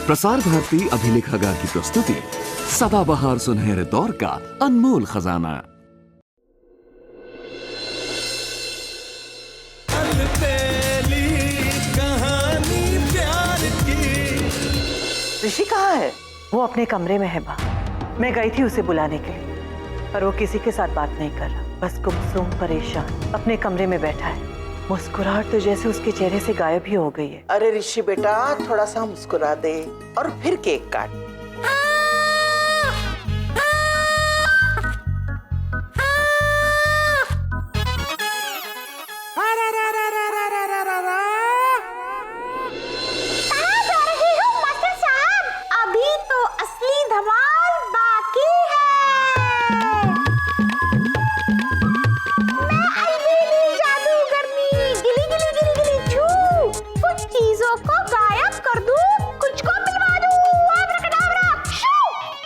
प्रसार भारती अभिलेखागार की प्रस्तुति सदाबहार सुनहरे दौर का अनमोल खजाना। ऋषि कहाँ है? वो अपने कमरे में है माँ। मैं गई थी उसे बुलाने के लिए, पर वो किसी के साथ बात नहीं कर रहा, बस गुमसुम परेशान अपने कमरे में बैठा है। मुस्कुराहट तो जैसे उसके चेहरे से गायब ही हो गई है। अरे ऋषि बेटा, थोड़ा सा मुस्कुरा दे और फिर केक काट।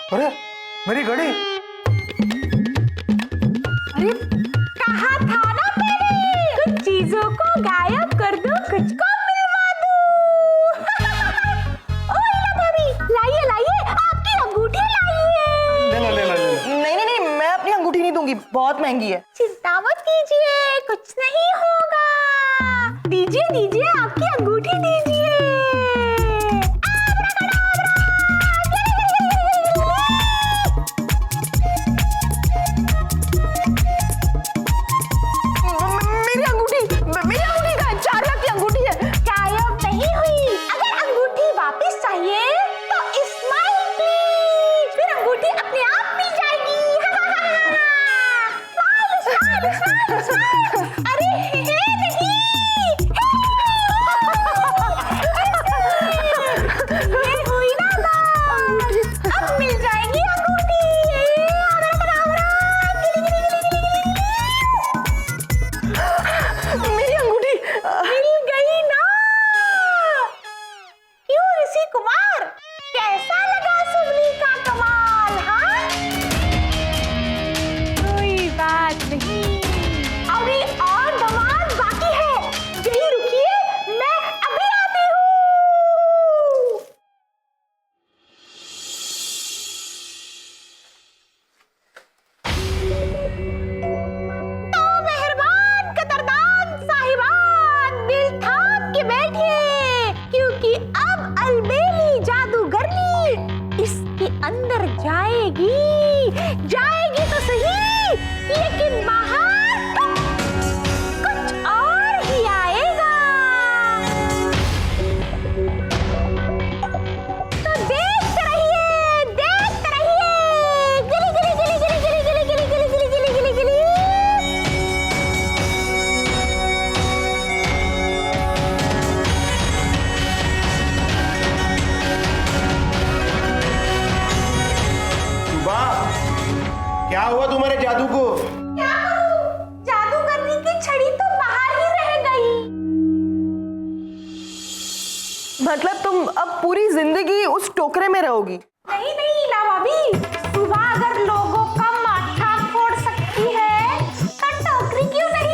अरे मेरी घड़ी! अरे कहा था ना मैंने, कुछ चीजों को गायब कर दो, कुछ को मिलवा दो। ओ हीरा भाभी, लाइए लाइए, आपकी अंगूठी लाइए। ले लो ले लो ले लो। नहीं नहीं नहीं, मैं अपनी अंगूठी नहीं दूंगी, बहुत महंगी है। चिंता मत कीजिए, कुछ नहीं होगा। दीजिए दीजिए, आपकी अंगूठी दीजिए। अंदर जाएगी तो सही, लेकिन बाहर कुछ और ही आएगा। तो देखते रहिए, गिली गिली गिली गिली गिली गिली गिली गिली गिली गिली गिली गिली। क्या हुआ तुम्हारे जादू को? क्या करूं? जादू करने की छड़ी तो बाहर ही रह गई। मतलब तुम अब पूरी जिंदगी उस टोकरे में रहोगी? नहीं नहीं ना भाभी, सुबह अगर लोगों का माथा फोड़ सकती है तो टोकरी क्यों नहीं।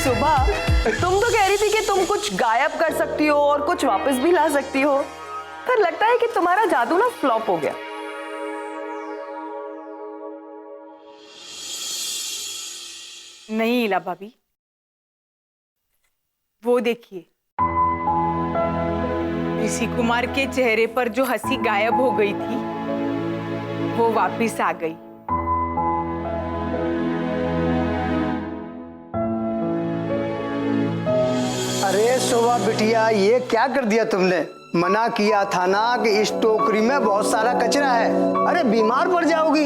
सुबह तुम तो कह रही थी कि तुम कुछ गायब कर सकती हो और कुछ वापस भी ला सकती हो, पर लगता है कि तुम्हारा जादू ना फ्लॉप हो गया। नहीं इला भाभी, वो देखिए, ऋषि कुमार के चेहरे पर जो हंसी गायब हो गई थी वो वापस आ गई। शोभा बिटिया, ये क्या कर दिया तुमने? मना किया था ना कि इस टोकरी में बहुत सारा कचरा है, अरे बीमार पड़ जाओगी।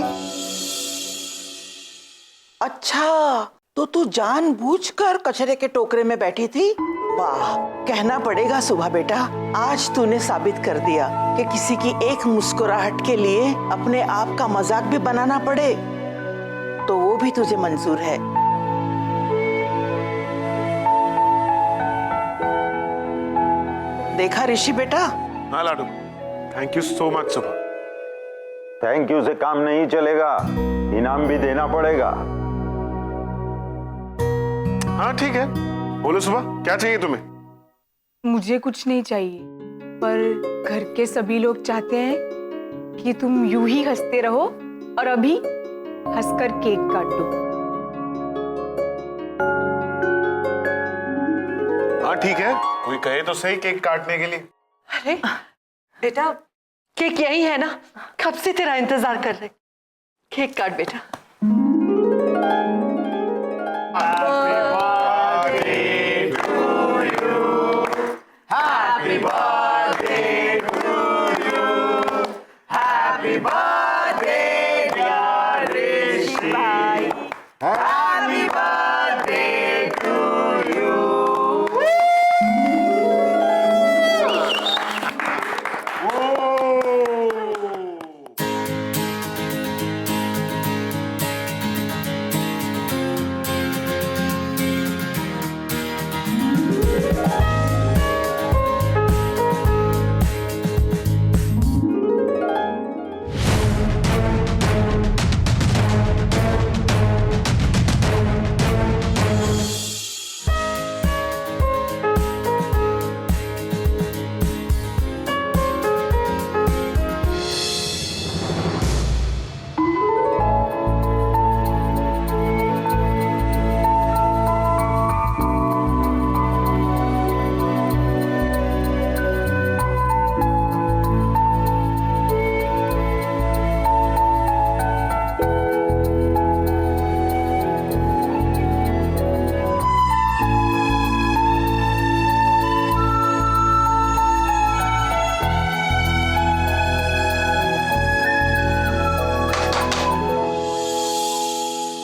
अच्छा, तो तू जानबूझकर कचरे के टोकरे में बैठी थी? वाह, कहना पड़ेगा सुबह बेटा, आज तूने साबित कर दिया कि किसी की एक मुस्कुराहट के लिए अपने आप का मजाक भी बनाना पड़े तो वो भी तुझे मंजूर है। देखा ऋषि बेटा? हाँ लाडू, थैंक यू सो मच सुबह। थैंक यू से काम नहीं चलेगा, इनाम भी देना पड़ेगा। हाँ ठीक है, बोलो सुबह, क्या चाहिए तुम्हें? मुझे कुछ नहीं चाहिए, पर घर के सभी लोग चाहते हैं कि तुम यूं ही हंसते रहो और अभी हंसकर केक काट दो। हाँ ठीक है, कोई कहे तो सही केक काटने के लिए। अरे बेटा, केक यही है ना? कब से तेरा इंतजार कर रहे। केक काट बेटा।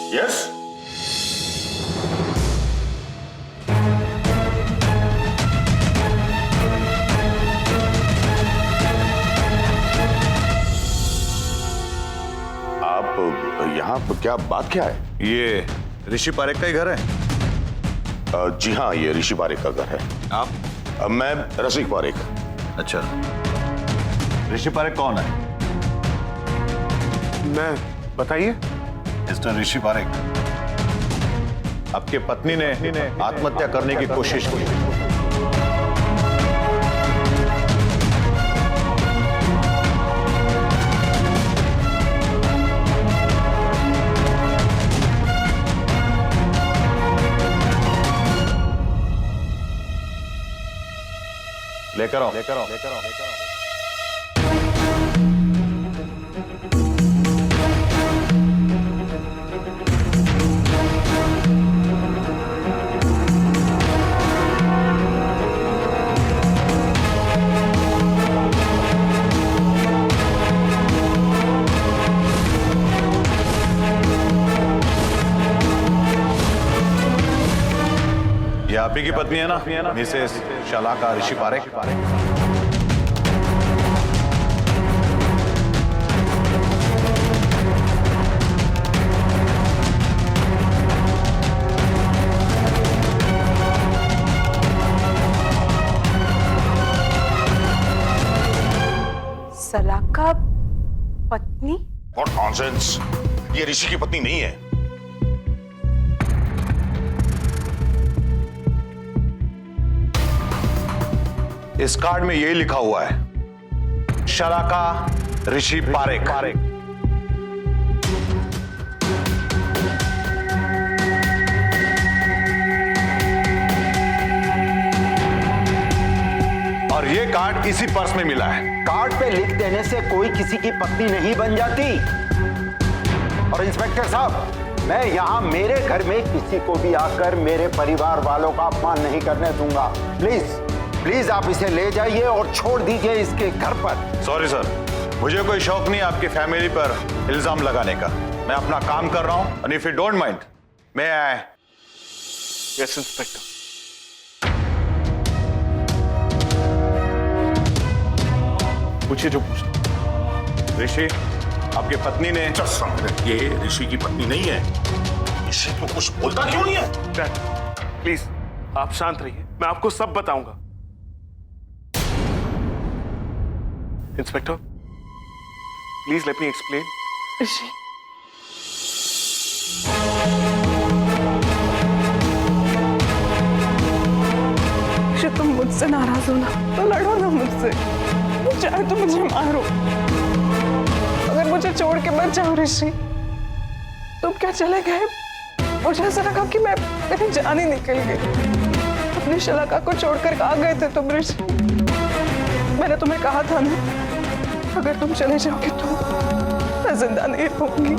यस, आप यहाँ क्या बात क्या है? ये ऋषि पारेख का ही घर है? जी हाँ, ये ऋषि पारेख का घर है। आप? मैं रसिक पारेख। अच्छा, ऋषि पारेख कौन है? मैं, बताइए। मिस्टर ऋषि पारेख, आपकी पत्नी ने आत्महत्या करने की कोशिश की। लेकर आओ, लेकर आओ, लेकर आओ, लेकर आओ। ये आप ही की पत्नी है ना, मिसेस शलाका ऋषि पारेख? शलाका पत्नी? व्हाट नॉनसेंस, ये ऋषि की पत्नी नहीं है। इस कार्ड में यही लिखा हुआ है, शलाका ऋषि पारेख। और ये कार्ड इसी पर्स में मिला है। कार्ड पे लिख देने से कोई किसी की पत्नी नहीं बन जाती। और इंस्पेक्टर साहब, मैं यहाँ मेरे घर में किसी को भी आकर मेरे परिवार वालों का अपमान नहीं करने दूंगा। प्लीज प्लीज आप इसे ले जाइए और छोड़ दीजिए इसके घर पर। सॉरी सर, मुझे कोई शौक नहीं आपकी फैमिली पर इल्जाम लगाने का। मैं अपना काम कर रहा हूं, and if you don't mind मैं यस इंस्पेक्टर। पूछिए जो पूछना। ऋषि, आपकी पत्नी ने ये ऋषि की पत्नी नहीं है। ऋषि तो कुछ बोलता क्यों नहीं है? डैड प्लीज आप शांत रहिए, मैं आपको सब बताऊंगा। Inspector please let me explain. Rishi, तुम मुझसे नाराज हो ना तो लड़ो ना मुझसे, चाहे तो मुझे मारो, अगर मुझे छोड़ के मत जाओ ऋषि। तुम क्या चले गए, मुझे ऐसा लगा कि मेरी जान ही निकल गई। अपनी शलाका को छोड़कर कहाँ गए थे तुम ऋषि? मैंने तुम्हें कहा था ना, अगर तुम चले जाओगे तो मैं जिंदा नहीं रहूंगी।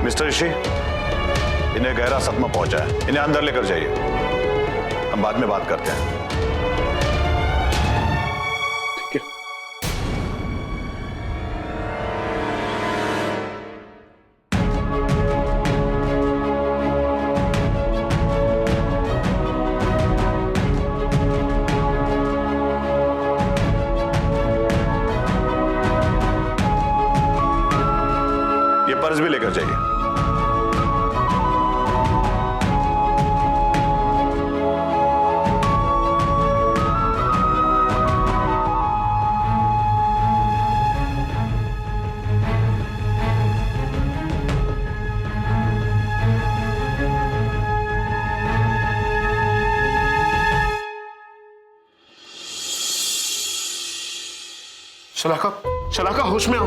मिस्टर ऋषि, इन्हें गहरा सदमा पहुंचा है, इन्हें अंदर लेकर जाइए, हम बाद में बात करते हैं। ठीक है। ये पर्स भी लेकर जाइए। शलाका, शलाका होश में आओ।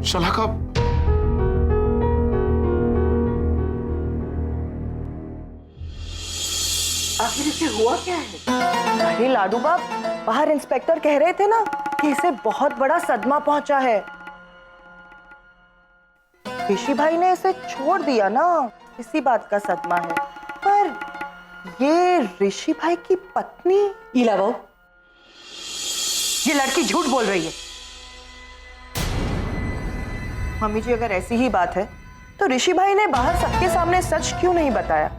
शलाका, आखिर इसे हुआ क्या है? अरे लाडू बाप, बाहर इंस्पेक्टर कह रहे थे ना कि इसे बहुत बड़ा सदमा पहुंचा है। ऋषि भाई ने इसे छोड़ दिया ना, इसी बात का सदमा है। पर ये ऋषि भाई की पत्नी ईला बहू, ये लड़की झूठ बोल रही है। मम्मी जी, अगर ऐसी ही बात है तो ऋषि भाई ने बाहर सबके सामने सच क्यों नहीं बताया?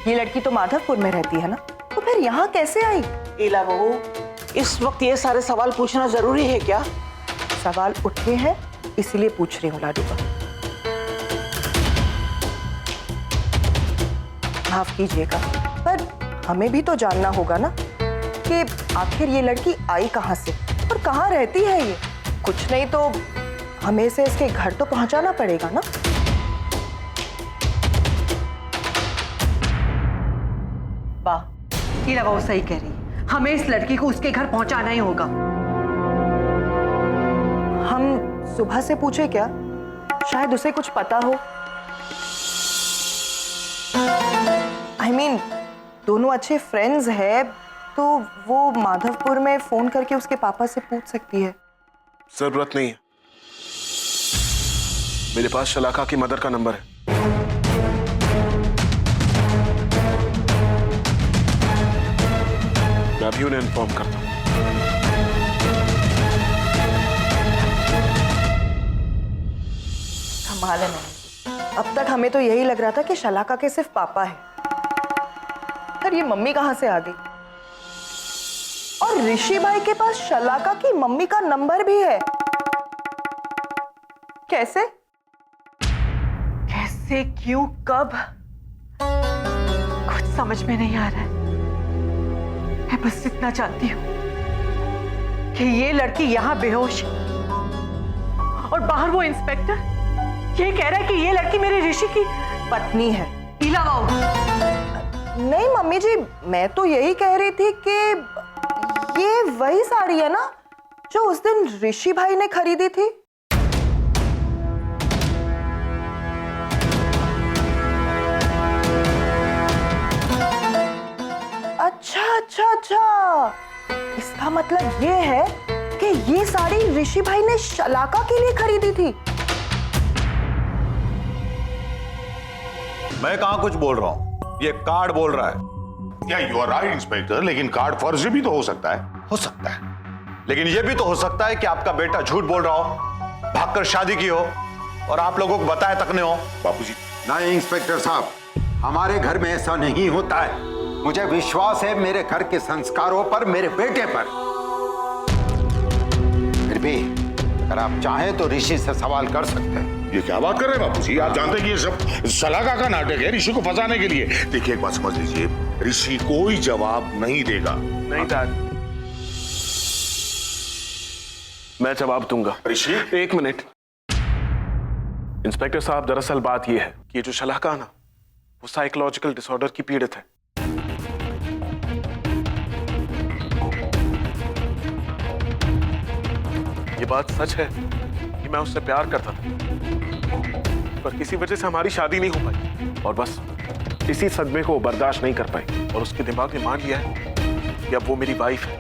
ये लड़की तो माधवपुर में रहती है ना, तो फिर यहाँ कैसे आई? ईला बहू, इस वक्त ये सारे सवाल पूछना जरूरी है क्या? सवाल उठे हैं इसलिए पूछ रही हूँ लाडू का। माफ कीजिएगा, पर हमें भी तो जानना होगा ना कि आखिर ये लड़की आई कहाँ से और कहाँ रहती है ये। कुछ नहीं तो हमें इसे इसके घर तो पहुंचाना पड़ेगा ना। वाह, ईला बहू सही कह रही है, हमें इस लड़की को उसके घर पहुंचाना ही होगा। हम सुबह से पूछे क्या, शायद उसे कुछ पता हो। I mean, दोनों अच्छे फ्रेंड्स हैं, तो वो माधवपुर में फोन करके उसके पापा से पूछ सकती है। जरूरत नहीं है, मेरे पास शलाका की मदर का नंबर है। मैं अभी उन्हें इन्फॉर्म करता हूं। कमाल है नहीं, अब तक हमें तो यही लग रहा था कि शलाका के सिर्फ पापा है, पर ये मम्मी कहां से आ गई? और ऋषि भाई के पास शलाका की मम्मी का नंबर भी है। कैसे? कैसे, क्यों, कब, कुछ समझ में नहीं आ रहा है। मैं बस इतना जानती हूं कि ये लड़की यहां बेहोश है और बाहर वो इंस्पेक्टर ये कह रहा है कि ये लड़की मेरे ऋषि की पत्नी है। ईला बहू। नहीं मम्मी जी, मैं तो यही कह रही थी कि ये वही साड़ी है ना जो उस दिन ऋषि भाई ने खरीदी थी। अच्छा अच्छा अच्छा, इसका मतलब ये है कि ये साड़ी ऋषि भाई ने शलाका के लिए खरीदी थी। मैं कहां कुछ बोल रहा हूं, ये कार्ड बोल रहा है। या यू आर राइट इंस्पेक्टर, लेकिन कार्ड फर्जी भी तो हो सकता है। हो सकता है, लेकिन यह भी तो हो सकता है कि आपका बेटा झूठ बोल रहा हो, भागकर शादी की हो और आप लोगों को बताया तक नहीं हो। बापूजी। नहीं इंस्पेक्टर साहब, हमारे घर में ऐसा नहीं होता है। मुझे विश्वास है मेरे घर के संस्कारों पर, मेरे बेटे पर। फिर भी अगर आप चाहें तो ऋषि से सवाल कर सकते हैं। ये क्या बात कर रहे हैं बापूजी? आप जानते हैं कि ये सब शलाका का नाटक है ऋषि को फंसाने के लिए। देखिए एक बात समझ लीजिए, ऋषि कोई जवाब नहीं देगा। नहीं डैड, मैं जवाब दूंगा। ऋषि एक मिनट। इंस्पेक्टर साहब, दरअसल बात यह है कि ये जो शलाका ना, वो साइकोलॉजिकल डिसऑर्डर की पीड़ित है। ये बात सच है कि मैं उससे प्यार करता था, पर किसी वजह से हमारी शादी नहीं हो पाई और बस इसी सदमे को बर्दाश्त नहीं कर पाई और उसके दिमाग ने मान लिया है कि अब वो मेरी वाइफ है।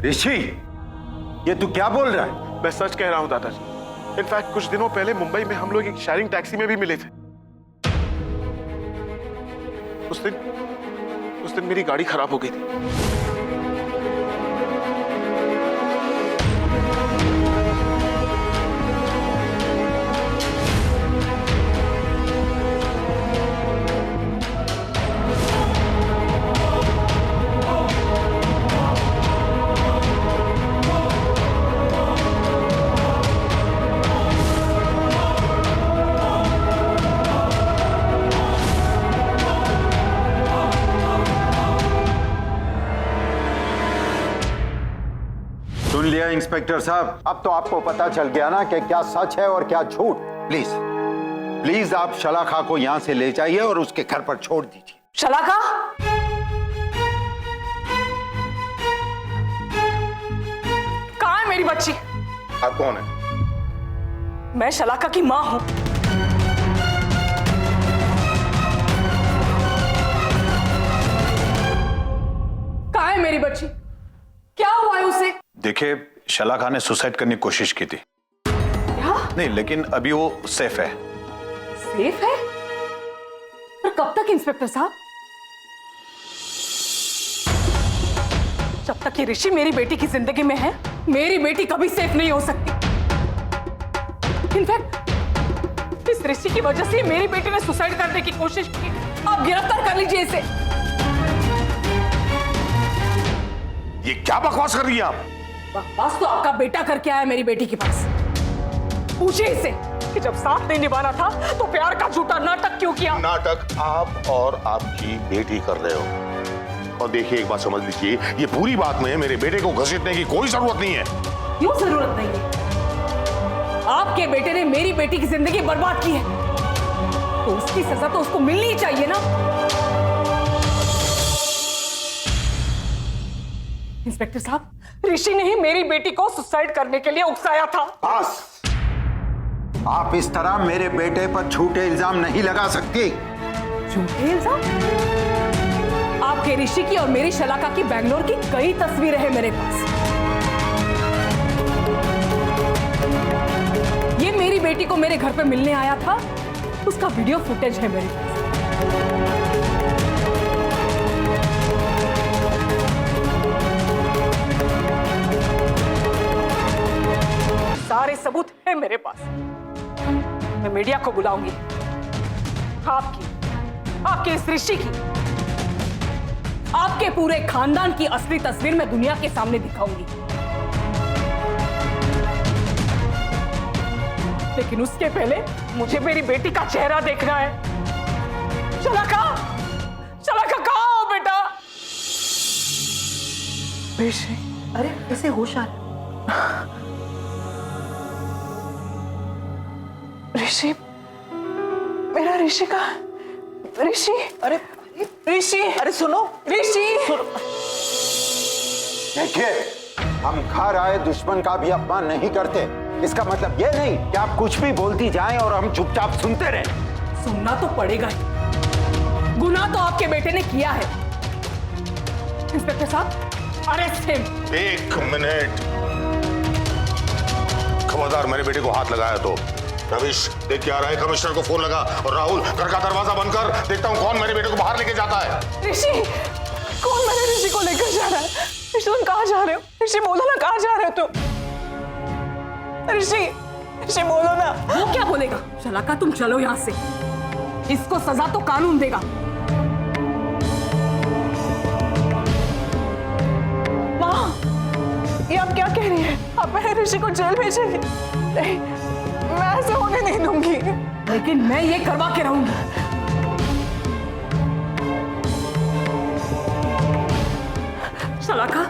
ऋषि, ये तू क्या बोल रहा है? मैं सच कह रहा हूं दादाजी। इनफैक्ट कुछ दिनों पहले मुंबई में हम लोग एक शेयरिंग टैक्सी में भी मिले थे। उस दिन मेरी गाड़ी खराब हो गई थी। सुन लिया इंस्पेक्टर साहब, अब तो आपको पता चल गया ना कि क्या सच है और क्या झूठ। प्लीज प्लीज आप शलाका को यहां से ले जाइए और उसके घर पर छोड़ दीजिए। शलाका? कहाँ है मेरी बच्ची? आप कौन है? मैं शलाका की मां हूं। कहाँ है मेरी बच्ची? क्या हुआ है उसे? देखिए, शलाका ने सुसाइड करने की कोशिश की थी। क्या? नहीं, लेकिन अभी वो सेफ है। सेफ है? पर कब तक इंस्पेक्टर साहब? जब तक ये ऋषि मेरी बेटी की जिंदगी में है, मेरी बेटी कभी सेफ नहीं हो सकती। इनफैक्ट इस ऋषि की वजह से मेरी बेटी ने सुसाइड करने की कोशिश की। आप गिरफ्तार कर लीजिए इसे। ये क्या बकवास कर रही है आप? बकवास तो आपका बेटा करके आया मेरी बेटी के पास। पूछिए इसे कि जब साथ नहीं निभाना था तो प्यार का झूठा नाटक क्यों किया? नाटक आप और आपकी बेटी कर रहे हो। और देखिए एक बात समझ लीजिए, ये पूरी बात में मेरे बेटे को घसीटने की कोई जरूरत नहीं है। क्यों जरूरत नहीं है? आपके बेटे ने मेरी बेटी की जिंदगी बर्बाद की है, तो उसकी सजा तो उसको मिलनी चाहिए ना। इंस्पेक्टर साहब, ऋषि ने ही मेरी बेटी को सुसाइड करने के लिए उकसाया था। बस, आप इस तरह मेरे बेटे पर झूठे इल्जाम नहीं लगा सकती। झूठे इल्जाम? आपके ऋषि की और मेरी शलाका की बैंगलोर की कई तस्वीरें हैं मेरे पास। ये मेरी बेटी को मेरे घर पे मिलने आया था, उसका वीडियो फुटेज है मेरे पास। सारे सबूत है मेरे पास। मैं मीडिया को बुलाऊंगी, आपके इस ऋषि की, आपके पूरे खानदान की असली तस्वीर मैं दुनिया के सामने दिखाऊंगी। लेकिन उसके पहले मुझे मेरी बेटी का चेहरा देखना है। शलाका, शलाका कहाँ हो बेटा? ऋषि, अरे इसे होश आ रहा। ऋषि, मेरा ऋषि का, ऋषि, अरे ऋषि, अरे सुनो ऋषि। देखिए, हम घर आए दुश्मन का भी अपमान नहीं करते। इसका मतलब ये नहीं कि आप कुछ भी बोलती जाएं और हम चुपचाप सुनते रहें। सुनना तो पड़ेगा ही। गुनाह तो आपके बेटे ने किया है। इंस्पेक्टर साहब, अरेस्ट हिम। एक मिनट, खबरदार मेरे बेटे को हाथ लगाया तो। रविश, देख क्या रहा है, कमिश्नर को फोन लगा। और राहुल, घर का दरवाजा बंद कर, देखता हूँ कौन मेरे बेटे को बाहर लेके जाता है। ऋषि, कौन मेरे ऋषि को लेकर जा रहा है? ऋषि, तुम कहाँ जा रहे हो? ऋषि बोलो ना, कहाँ जा रहे हो तुम? ऋषि, ऋषि बोलो ना। वो क्या बोलेगा? शलाका, तुम चलो यहाँ से। इसको सजा तो कानून देगा। माँ, ये आप क्या कह रही हैं? आप मेरे ऋषि को जेल भेजेंगे? नहीं, मैं ऐसा होने नहीं दूंगी। लेकिन मैं ये करवा के रहूंगी। शलाका,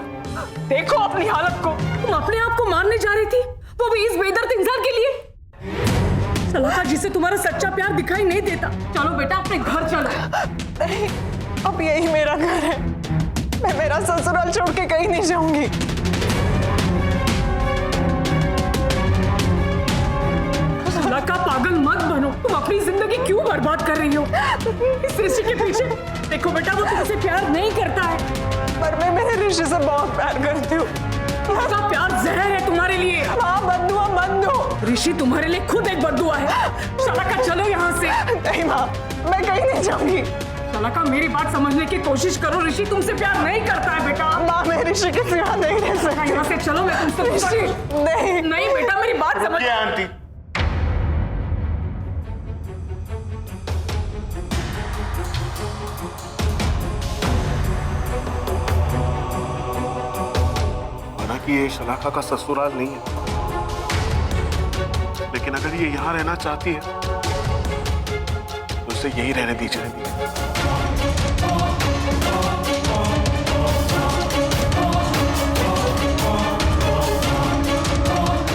देखो अपनी हालत को। तुम अपने आप को मारने जा रही थी, वो भी इस बेदर्द इंसान के लिए। शलाका, जिसे तुम्हारा सच्चा प्यार दिखाई नहीं देता। चलो बेटा, अपने घर चलो। नहीं, अब यही मेरा घर है। मैं मेरा ससुराल छोड़ के कहीं नहीं जाऊंगी। शलाका, पागल मत बनो। तुम अपनी जिंदगी क्यों बर्बाद कर रही हो इस ऋषि के पीछे? देखो बेटा, वो तुमसे प्यार नहीं करता है। पर मैं मेरे ऋषि से बहुत प्यार करती हूँ। उसका प्यार जहर है तुम्हारे लिए। माँ, बददुआ मत दो। ऋषि तुम्हारे लिए खुद एक बददुआ है। शलाका, चलो यहाँ से। नहीं माँ, मैं कहीं नहीं जाऊंगी। शलाका, मेरी बात समझने की कोशिश करो। ऋषि तुमसे प्यार नहीं करता है बेटा। माँ, मैं ऋषि के सिवा नहीं रह सकती। यहाँ से चलो, मैं तुमसे ऋषि, नहीं। नहीं बेटा, मेरी बात समझ। क्या आंटी? हालांकि ये शलाका का ससुराल नहीं है, लेकिन अगर ये यहाँ रहना चाहती है तो उसे यही रहने दीजिए।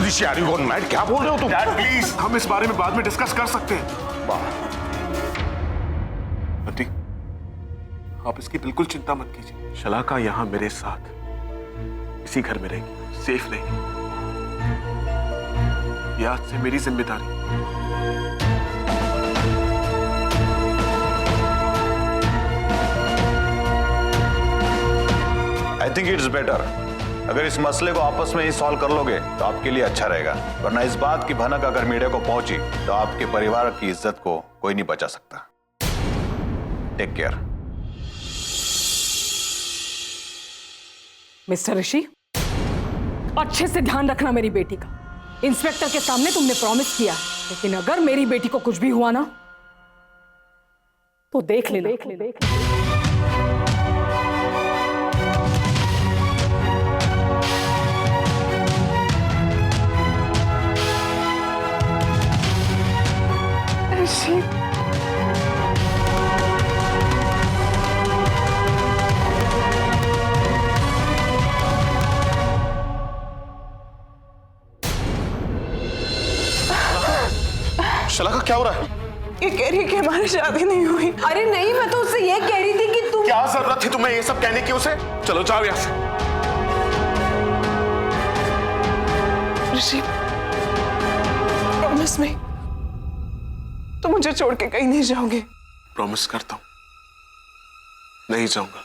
ऋषि, आर यू गॉन मैड? क्या बोल रहे हो तुम? डैड प्लीज, हम इस बारे में बाद में डिस्कस कर सकते हैं। वाह, आंटी, आप इसकी बिल्कुल चिंता मत कीजिए। शलाका यहाँ मेरे साथ इसी घर में रहेगी, सेफ रहेगी। ये आज से मेरी जिम्मेदारी। आई थिंक इट्स बेटर अगर इस मसले को आपस में ही सॉल्व कर लोगे तो आपके लिए अच्छा रहेगा। वरना इस बात की भनक अगर मीडिया को पहुंची तो आपके परिवार की इज्जत को कोई नहीं बचा सकता। Take care. मिस्टर ऋषि, अच्छे से ध्यान रखना मेरी बेटी का। इंस्पेक्टर के सामने तुमने प्रॉमिस किया, लेकिन अगर मेरी बेटी को कुछ भी हुआ ना तो देख ले। ऋषि, शलाका, क्या हो रहा है? ये कह रही है कि हमारी शादी नहीं हुई। अरे नहीं, मैं तो उससे ये कह रही थी कि तुम। क्या जरूरत थी तुम्हें ये सब कहने की उसे? चलो जाओ यहाँ से। ऋषि, प्रॉमिस मी, तुम मुझे छोड़ के कहीं नहीं जाओगे? प्रॉमिस करता हूँ, नहीं जाऊंगा।